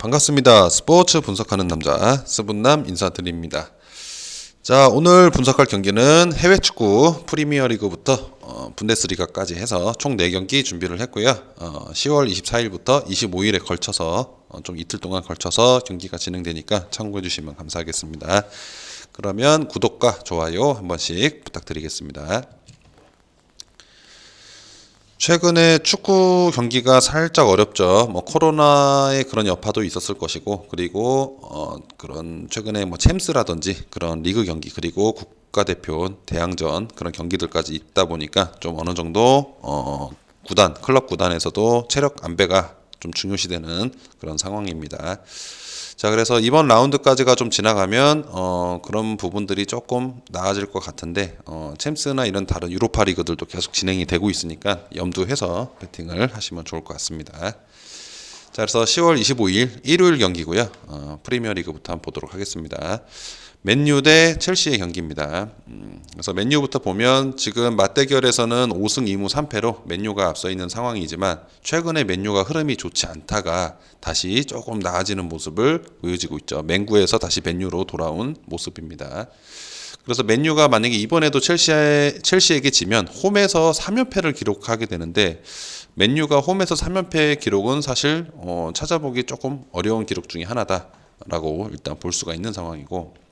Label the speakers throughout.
Speaker 1: 반갑습니다. 스포츠 분석하는 남자 스분남 인사드립니다. 자, 오늘 분석할 경기는 해외 축구 프리미어리그부터 분데스리가까지 해서 총 4경기 준비를 했고요. 10월 24일부터 25일에 걸쳐서 좀 이틀 동안 걸쳐서 경기가 진행되니까 참고해 주시면 감사하겠습니다. 그러면 구독과 좋아요 한 번씩 부탁드리겠습니다. 최근에 축구 경기가 살짝 어렵죠. 뭐 코로나의 그런 여파도 있었을 것이고, 그리고 그런 최근에 뭐 챔스라든지 그런 리그 경기, 그리고 국가대표 대항전 그런 경기들까지 있다 보니까 좀 어느 정도 클럽 구단에서도 체력 안배가 좀 중요시되는 그런 상황입니다. 자, 그래서 이번 라운드까지가 좀 지나가면 그런 부분들이 조금 나아질 것 같은데, 챔스나 이런 다른 유로파 리그들도 계속 진행이 되고 있으니까 염두해서 배팅을 하시면 좋을 것 같습니다. 자, 그래서 10월 25일 일요일 경기고요. 프리미어리그부터 한번 보도록 하겠습니다. 맨유 대 첼시의 경기입니다. 그래서 맨유부터 보면 지금 맞대결에서는 5승 2무 3패로 맨유가 앞서 있는 상황이지만, 최근에 맨유가 흐름이 좋지 않다가 다시 조금 나아지는 모습을 보여지고 있죠. 맹구에서 다시 맨유로 돌아온 모습입니다. 그래서 맨유가 만약에 이번에도 첼시에게 지면 홈에서 3연패를 기록하게 되는데, 맨유가 홈에서 3연패 기록은 사실 찾아보기 조금 어려운 기록 중에 하나다라고 일단 볼 수가 있는 상황이고,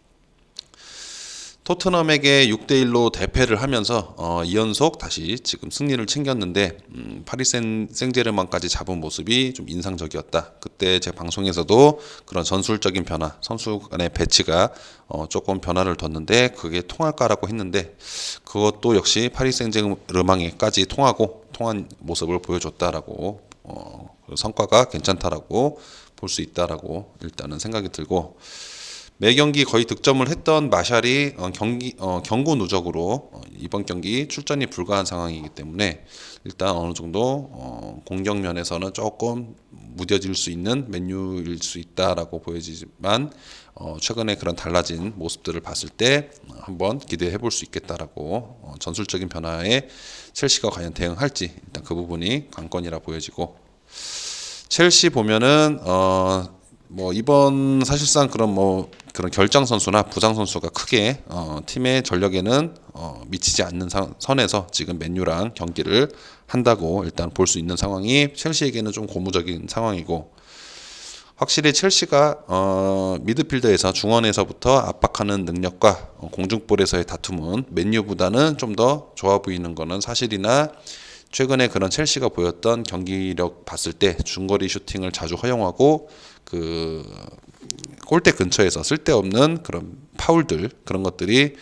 Speaker 1: 토트넘에게 6대1로 대패를 하면서 2연속 다시 지금 승리를 챙겼는데, 파리 생제르맹까지 잡은 모습이 좀 인상적이었다. 그때 제 방송에서도 그런 전술적인 변화, 선수 간의 배치가 조금 변화를 뒀는데 그게 통할까라고 했는데, 그것도 역시 파리 생제르맹에까지 통한 모습을 보여줬다라고, 성과가 괜찮다라고 볼 수 있다라고 일단은 생각이 들고, 매 경기 거의 득점을 했던 마샬이 경고 누적으로 이번 경기 출전이 불가한 상황이기 때문에 일단 어느 정도 공격 면에서는 조금 무뎌질 수 있는 맨유일 수 있다라고 보여지지만, 최근에 그런 달라진 모습들을 봤을 때 한번 기대해 볼 수 있겠다라고, 전술적인 변화에 첼시가 과연 대응할지 일단 그 부분이 관건이라 보여지고, 첼시 보면은 뭐 이번 사실상 그런 결장 선수나 부상 선수가 크게 팀의 전력에는 미치지 않는 선에서 지금 맨유랑 경기를 한다고 일단 볼 수 있는 상황이 첼시에게는 좀 고무적인 상황이고, 확실히 첼시가 미드필더에서 중원에서부터 압박하는 능력과 공중볼에서의 다툼은 맨유보다는 좀 더 좋아 보이는 거는 사실이나, 최근에 그런 첼시가 보였던 경기력 봤을 때 중거리 슈팅을 자주 허용하고, 그 골대 근처에서 쓸데없는 그런 파울들, 그런 것들이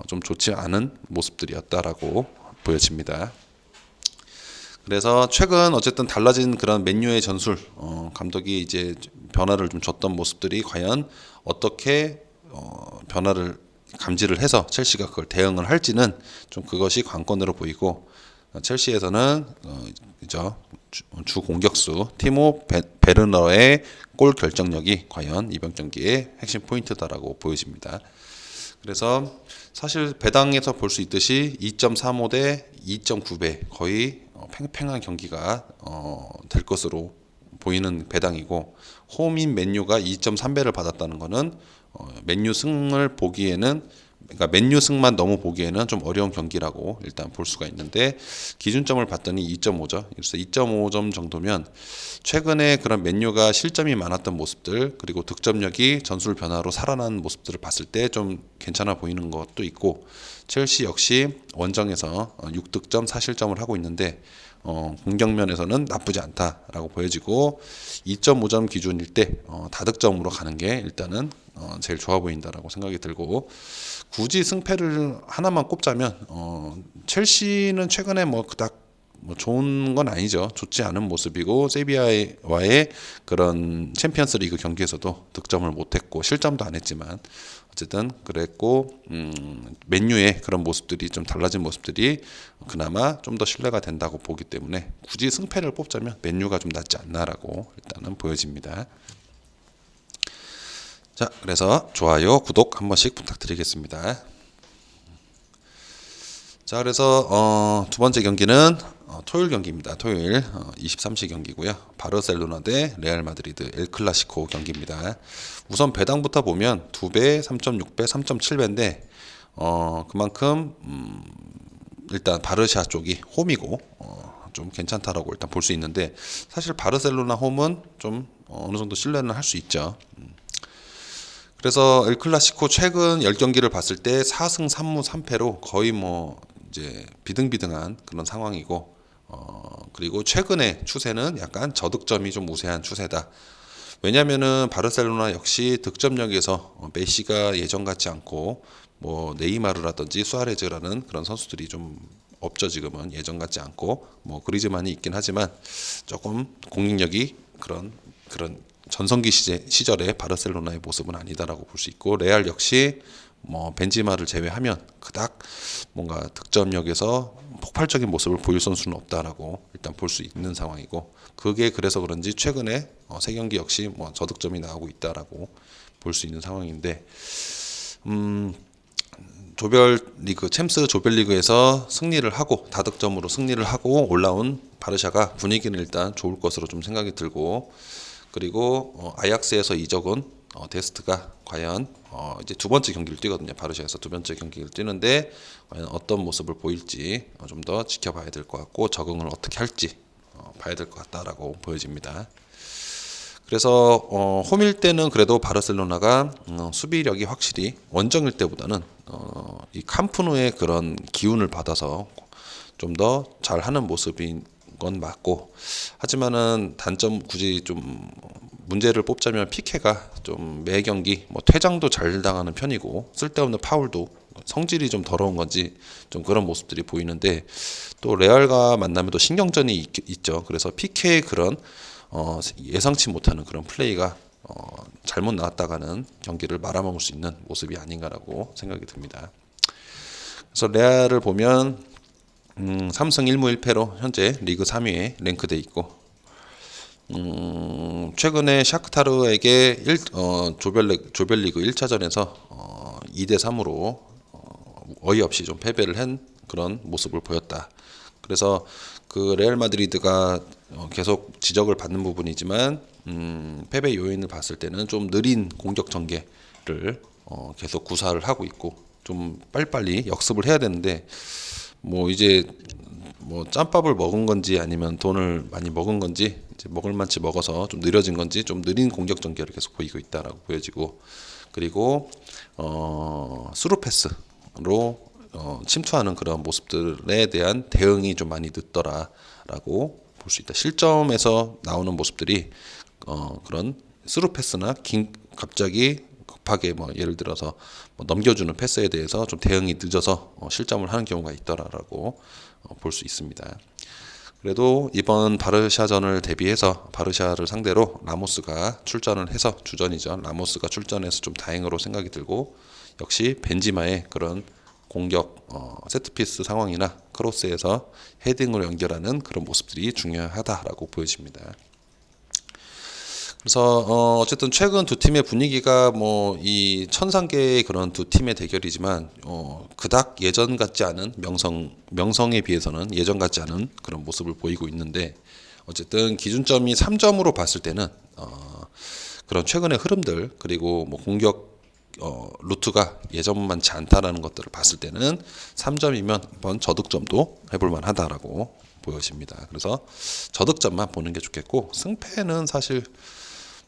Speaker 1: 좀 좋지 않은 모습들이었다라고 보여집니다. 그래서 최근 어쨌든 달라진 그런 맨유의 전술, 감독이 이제 변화를 좀 줬던 모습들이 과연 어떻게 변화를 감지를 해서 첼시가 그걸 대응을 할지는 좀 그것이 관건으로 보이고, 첼시에서는 주 공격수 티모 베르너의 골 결정력이 과연 이번 경기의 핵심 포인트다라고 보여집니다. 그래서 사실 배당에서 볼 수 있듯이 2.35 대 2.9배 거의 팽팽한 경기가 될 것으로 보이는 배당이고, 홈인 맨유가 2.3배를 받았다는 것은 맨유 승을 보기에는, 그러니까 맨유 승만 너무 보기에는 좀 어려운 경기라고 일단 볼 수가 있는데, 기준점을 봤더니 2.5죠. 그래서 2.5점 정도면 최근에 그런 맨유가 실점이 많았던 모습들, 그리고 득점력이 전술 변화로 살아난 모습들을 봤을 때 좀 괜찮아 보이는 것도 있고, 첼시 역시 원정에서 6득점 4실점을 하고 있는데 공격면에서는 나쁘지 않다라고 보여지고, 2.5점 기준일 때 다득점으로 가는 게 일단은 제일 좋아 보인다라고 생각이 들고, 굳이 승패를 하나만 꼽자면 첼시는 최근에 그닥 좋은 건 아니죠. 좋지 않은 모습이고, 세비야와의 그런 챔피언스 리그 경기에서도 득점을 못했고 실점도 안 했지만 어쨌든 그랬고, 맨유의 그런 모습들이 좀 달라진 모습들이 그나마 좀 더 신뢰가 된다고 보기 때문에 굳이 승패를 뽑자면 맨유가 좀 낫지 않나라고 일단은 보여집니다. 자, 그래서 좋아요, 구독 한 번씩 부탁드리겠습니다. 자, 그래서 두 번째 경기는 토요일 경기입니다. 토요일 23시 경기고요. 바르셀로나 대 레알 마드리드 엘 클라시코 경기입니다. 우선 배당부터 보면 2배, 3.6배, 3.7배인데 그만큼 일단 바르샤 쪽이 홈이고 좀 괜찮다라고 일단 볼 수 있는데, 사실 바르셀로나 홈은 좀 어느 정도 신뢰는 할 수 있죠. 그래서 엘 클라시코 최근 10경기를 봤을 때 4승 3무 3패로 거의 뭐 이제 비등비등한 그런 상황이고, 그리고 최근의 추세는 약간 저득점이 좀 우세한 추세다. 왜냐면은 바르셀로나 역시 득점력에서 메시가 예전 같지 않고 뭐 네이마르라든지 수아레즈라는 그런 선수들이 좀 없죠. 지금은 예전 같지 않고 뭐 그리즈만이 있긴 하지만 조금 공격력이 그런 전성기 시절의 바르셀로나의 모습은 아니다라고 볼 수 있고, 레알 역시 뭐 벤지마를 제외하면 그닥 뭔가 득점력에서 폭발적인 모습을 보일 선수는 없다라고 일단 볼 수 있는 상황이고, 그게 그래서 그런지 최근에 세 경기 역시 뭐 저득점이 나오고 있다라고 볼 수 있는 상황인데, 조별리그 챔스 조별리그에서 승리를 하고 다득점으로 승리를 하고 올라온 바르샤가 분위기는 일단 좋을 것으로 좀 생각이 들고, 그리고 아약스에서 이적은 데스트가 과연 이제 두 번째 경기를 뛰거든요. 바르샤에서 두 번째 경기를 뛰는데 과연 어떤 모습을 보일지 좀 더 지켜봐야 될 것 같고, 적응을 어떻게 할지 봐야 될 것 같다라고 보여집니다. 그래서 홈일 때는 그래도 바르셀로나가 수비력이 확실히 원정일 때보다는 이 캄프누의 그런 기운을 받아서 좀 더 잘하는 모습인 건 맞고, 하지만은 단점 굳이 좀 문제를 뽑자면 피케가 좀 매 경기 뭐 퇴장도 잘 당하는 편이고 쓸데없는 파울도 성질이 좀 더러운 건지 좀 그런 모습들이 보이는데, 또 레알과 만나면 또 신경전이 있죠. 그래서 피케의 그런 예상치 못하는 그런 플레이가 잘못 나왔다가는 경기를 말아먹을 수 있는 모습이 아닌가라고 생각이 듭니다. 그래서 레알을 보면 3승 1무 1패로 현재 리그 3위에 랭크돼 있고, 최근에 샤크타르에게 조별리그 1차전에서 2대 3으로 어이없이 좀 패배를 한 그런 모습을 보였다. 그래서 그 레알 마드리드가 계속 지적을 받는 부분이지만 패배 요인을 봤을 때는 좀 느린 공격 전개를 계속 구사를 하고 있고, 좀 빨리빨리 역습을 해야 되는데 뭐 이제 뭐 짬밥을 먹은 건지 아니면 돈을 많이 먹은 건지, 이제 먹을 만치 먹어서 좀 느려진 건지 좀 느린 공격 전개를 계속 보이고 있다라고 보여지고, 그리고 스루 패스로 침투하는 그런 모습들에 대한 대응이 좀 많이 늦더라라고 볼 수 있다. 실점에서 나오는 모습들이 그런 스루 패스나 갑자기 급하게 뭐 예를 들어서 뭐 넘겨주는 패스에 대해서 좀 대응이 늦어서 실점을 하는 경우가 있더라라고 볼 수 있습니다. 그래도 이번 바르샤전을 대비해서 바르샤를 상대로 라모스가 출전을 해서 주전이죠. 라모스가 출전해서 좀 다행으로 생각이 들고, 역시 벤지마의 그런 공격 세트피스 상황이나 크로스에서 헤딩으로 연결하는 그런 모습들이 중요하다라고 보여집니다. 그래서 어쨌든 최근 두 팀의 분위기가 뭐 이 천상계의 그런 두 팀의 대결이지만 그닥 예전 같지 않은 명성에 비해서는 예전 같지 않은 그런 모습을 보이고 있는데, 어쨌든 기준점이 3점으로 봤을 때는 그런 최근의 흐름들, 그리고 뭐 공격 루트가 예전만치 않다라는 것들을 봤을 때는 3점이면 한번 저득점도 해볼 만하다라고 보여집니다. 그래서 저득점만 보는 게 좋겠고, 승패는 사실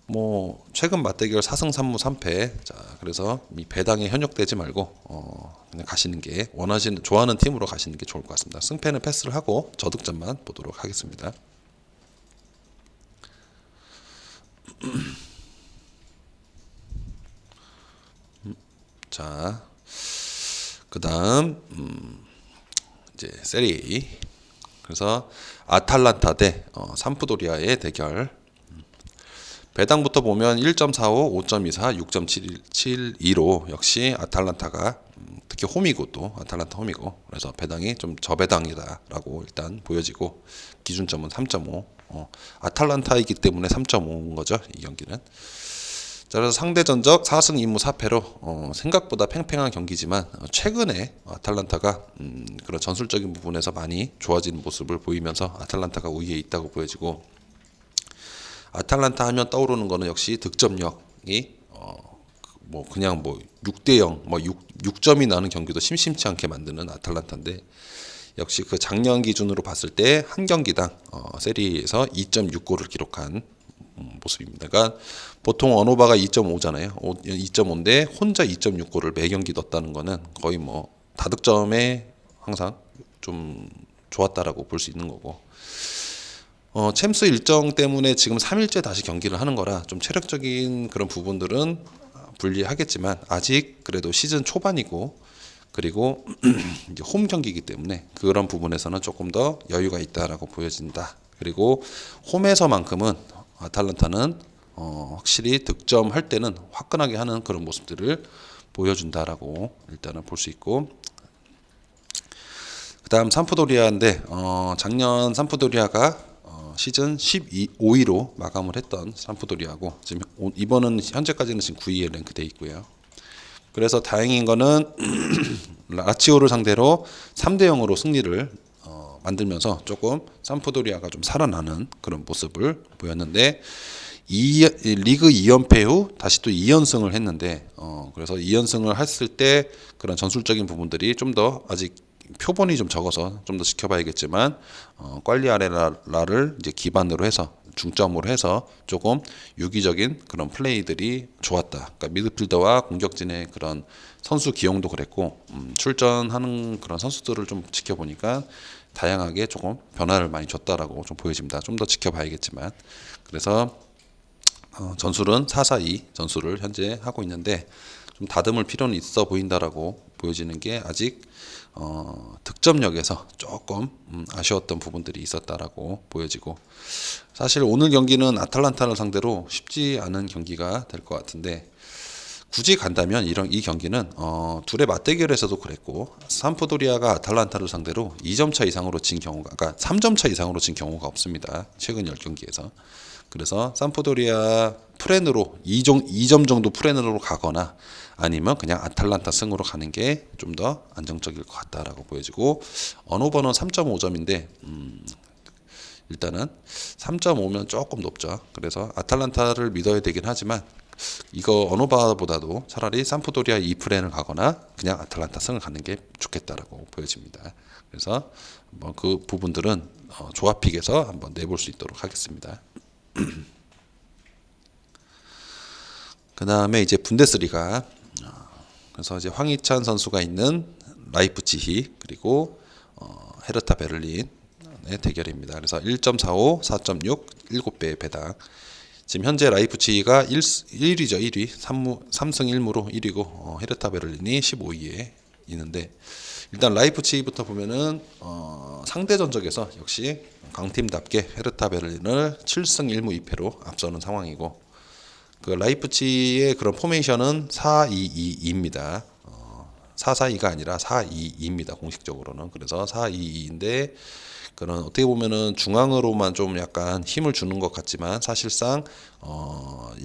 Speaker 1: 뭐 최근 맞대결 4승 3무 3패. 자, 그래서 이 배당에 현혹되지 말고 그냥 가시는 게 좋아하는 팀으로 가시는 게 좋을 것 같습니다. 승패는 패스를 하고 저득점만 보도록 하겠습니다. 자, 그다음 이제 세리에. 그래서 아탈란타 대 삼프도리아의 대결. 배당부터 보면 1.45, 5.24, 6.72로 역시 아탈란타가 특히 홈이고 또 아탈란타 홈이고, 그래서 배당이 좀 저배당이다라고 일단 보여지고, 기준점은 3.5. 아탈란타이기 때문에 3.5인 거죠, 이 경기는. 자, 그래서 상대 전적 4승 2무 4패로 생각보다 팽팽한 경기지만 최근에 아탈란타가 그런 전술적인 부분에서 많이 좋아진 모습을 보이면서 아탈란타가 우위에 있다고 보여지고, 아탈란타 하면 떠오르는 거는 역시 득점력이 뭐 그냥 뭐 6대 0, 뭐 6점이 나는 경기도 심심치 않게 만드는 아탈란타인데, 역시 그 작년 기준으로 봤을 때 한 경기당 세리에서 2.6골을 기록한 모습입니다. 그러니까 보통 언오바가 2.5잖아요. 2.5인데 혼자 2.6골을 매 경기 넣었다는 거는 거의 뭐 다득점에 항상 좀 좋았다라고 볼 수 있는 거고, 챔스 일정 때문에 지금 3일째 다시 경기를 하는 거라 좀 체력적인 그런 부분들은 불리하겠지만, 아직 그래도 시즌 초반이고, 그리고 이제 홈 경기이기 때문에 그런 부분에서는 조금 더 여유가 있다라고 보여진다. 그리고 홈에서만큼은 아탈란타는 확실히 득점할 때는 화끈하게 하는 그런 모습들을 보여준다라고 일단은 볼 수 있고, 그다음 삼프도리아인데 작년 삼프도리아가 시즌 5위로 마감을 했던 삼프도리아고, 지금 이번은 현재까지는 지금 9위에 랭크돼 있고요. 그래서 다행인 거는 라치오를 상대로 3대 0으로 승리를 만들면서 조금 삼프도리아가 좀 살아나는 그런 모습을 보였는데, 리그 2연패 후 다시 또 2연승을 했는데, 그래서 2연승을 했을 때 그런 전술적인 부분들이 좀 더 아직 표본이 좀 적어서 좀 더 지켜봐야겠지만, 꽈리아레라를 이제 기반으로 해서 중점으로 해서 조금 유기적인 그런 플레이들이 좋았다. 그러니까 미드필더와 공격진의 그런 선수 기용도 그랬고, 출전하는 그런 선수들을 좀 지켜보니까 다양하게 조금 변화를 많이 줬다라고 좀 보여집니다. 좀 더 지켜봐야겠지만, 그래서 전술은 4-4-2 전술을 현재 하고 있는데, 좀 다듬을 필요는 있어 보인다라고 보여지는 게, 아직 득점력에서 조금 아쉬웠던 부분들이 있었다라고 보여지고, 사실 오늘 경기는 아탈란타를 상대로 쉽지 않은 경기가 될 것 같은데, 굳이 간다면 이 경기는 둘의 맞대결에서도 그랬고, 삼프도리아가 아탈란타를 상대로 2점 차 이상으로 진 경우가, 그러니까 3점 차 이상으로 진 경우가 없습니다. 최근 10경기에서. 그래서 삼프도리아 프렌으로 2점 정도 프렌으로 가거나, 아니면 그냥 아탈란타 승으로 가는 게 좀 더 안정적일 것 같다라고 보여지고, 언오버는 3.5점인데 일단은 3.5면 조금 높죠. 그래서 아탈란타를 믿어야 되긴 하지만, 이거 언오바보다도 차라리 삼프도리아 2프렌을 가거나 그냥 아탈란타 승을 가는 게 좋겠다라고 보여집니다. 그래서 한번 그 부분들은 조합픽에서 한번 내볼 수 있도록 하겠습니다. 그 다음에 이제 분데스리가, 그래서 이제 황희찬 선수가 있는 라이프치히, 그리고 헤르타 베를린의 대결입니다. 그래서 1.45, 4.6, 7배의 배당. 지금 현재 라이프치히가 1위죠. 1위. 3승 1무로 1위고, 헤르타 베를린이 15위에 있는데, 일단 라이프치히부터 보면은 상대 전적에서 역시 강팀답게 헤르타 베를린을 7승 1무 2패로 앞서는 상황이고, 그 라이프치히의 그런 포메이션은 4-2-2입니다. 4-4-2가 아니라 4-2-2입니다. 공식적으로는. 그래서 4-2-2인데, 그런 어떻게 보면은 중앙으로만 좀 약간 힘을 주는 것 같지만, 사실상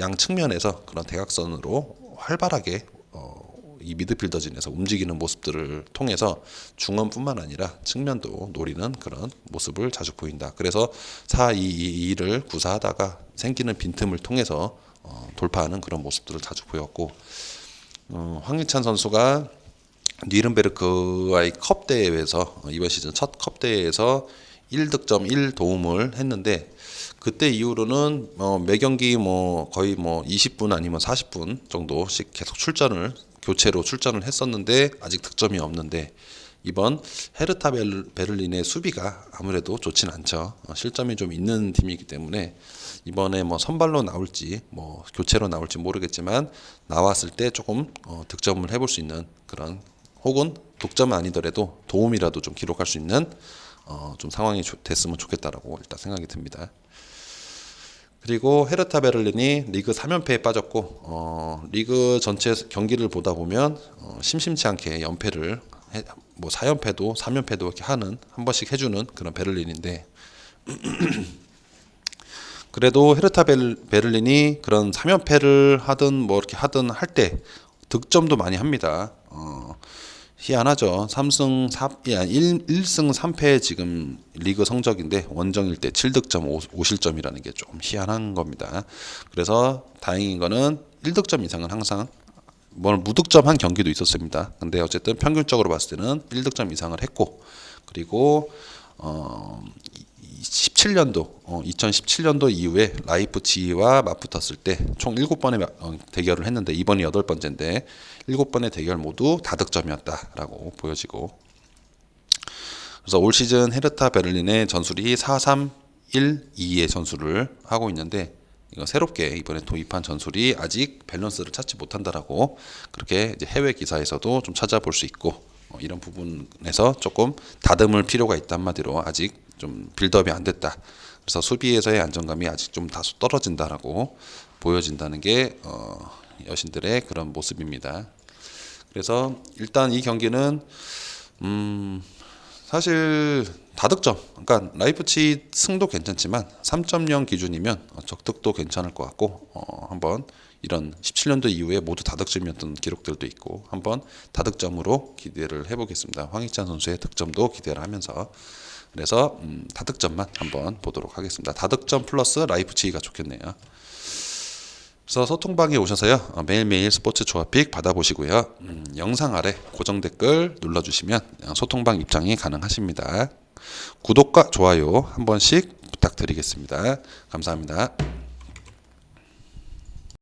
Speaker 1: 양 측면에서 그런 대각선으로 활발하게 이 미드필더진에서 움직이는 모습들을 통해서 중원뿐만 아니라 측면도 노리는 그런 모습을 자주 보인다. 그래서 4-2-2를 구사하다가 생기는 빈틈을 통해서 돌파하는 그런 모습들을 자주 보였고, 황희찬 선수가 뉘른베르크와의 컵 대회에서, 이번 시즌 첫 컵 대회에서 1득점 1도움을 했는데, 그때 이후로는 매 경기 거의 20분 아니면 40분 정도씩 계속 교체로 출전을 했었는데 아직 득점이 없는데, 이번 헤르타 베를린의 수비가 아무래도 좋진 않죠. 실점이 좀 있는 팀이기 때문에 이번에 선발로 나올지 교체로 나올지 모르겠지만, 나왔을 때 조금 득점을 해볼 수 있는 그런, 혹은 독점은 아니더라도 도움이라도 좀 기록할 수 있는 좀 상황이 됐으면 좋겠다라고 일단 생각이 듭니다. 그리고 헤르타 베를린이 리그 3연패에 빠졌고, 리그 전체 경기를 보다 보면 심심치 않게 연패를 4연패도 3연패도 이렇게 한 번씩 해주는 그런 베를린인데, 그래도 헤르타 베를린이 그런 3연패를 하든 뭐 이렇게 하든 할 때 득점도 많이 합니다. 희한하죠. 3승 4, 1승 3패 지금 리그 성적인데 원정일 때 7득점 5실점이라는 게 좀 희한한 겁니다. 그래서 다행인 거는 1득점 이상은 항상 무득점한 경기도 있었습니다. 근데 어쨌든 평균적으로 봤을 때는 1득점 이상을 했고, 그리고 17년도 2017년도 이후에 라이프치히와 맞붙었을 때 총 7번의 대결을 했는데 이번이 8번째인데 7번의 대결 모두 다득점이었다라고 보여지고, 그래서 올 시즌 헤르타 베를린의 전술이 4-3-1-2의 전술을 하고 있는데, 이거 새롭게 이번에 도입한 전술이 아직 밸런스를 찾지 못한다라고 그렇게 이제 해외 기사에서도 좀 찾아볼 수 있고, 이런 부분에서 조금 다듬을 필요가 있다. 한마디로 아직 좀 빌드업이 안 됐다. 그래서 수비에서의 안정감이 아직 좀 다소 떨어진다라고 보여진다는 게 여신들의 그런 모습입니다. 그래서 일단 이 경기는 사실 다득점, 그러니까 라이프치히 승도 괜찮지만 3.0 기준이면 적득도 괜찮을 것 같고, 한번 이런 17년도 이후에 모두 다득점이었던 기록들도 있고 한번 다득점으로 기대를 해보겠습니다. 황희찬 선수의 득점도 기대를 하면서, 그래서 다득점만 한번 보도록 하겠습니다. 다득점 플러스 라이프치히가 좋겠네요. 그래서 소통방에 오셔서요, 매일매일 스포츠 조합픽 받아보시고요, 영상 아래 고정 댓글 눌러주시면 소통방 입장이 가능하십니다. 구독과 좋아요 한 번씩 부탁드리겠습니다. 감사합니다.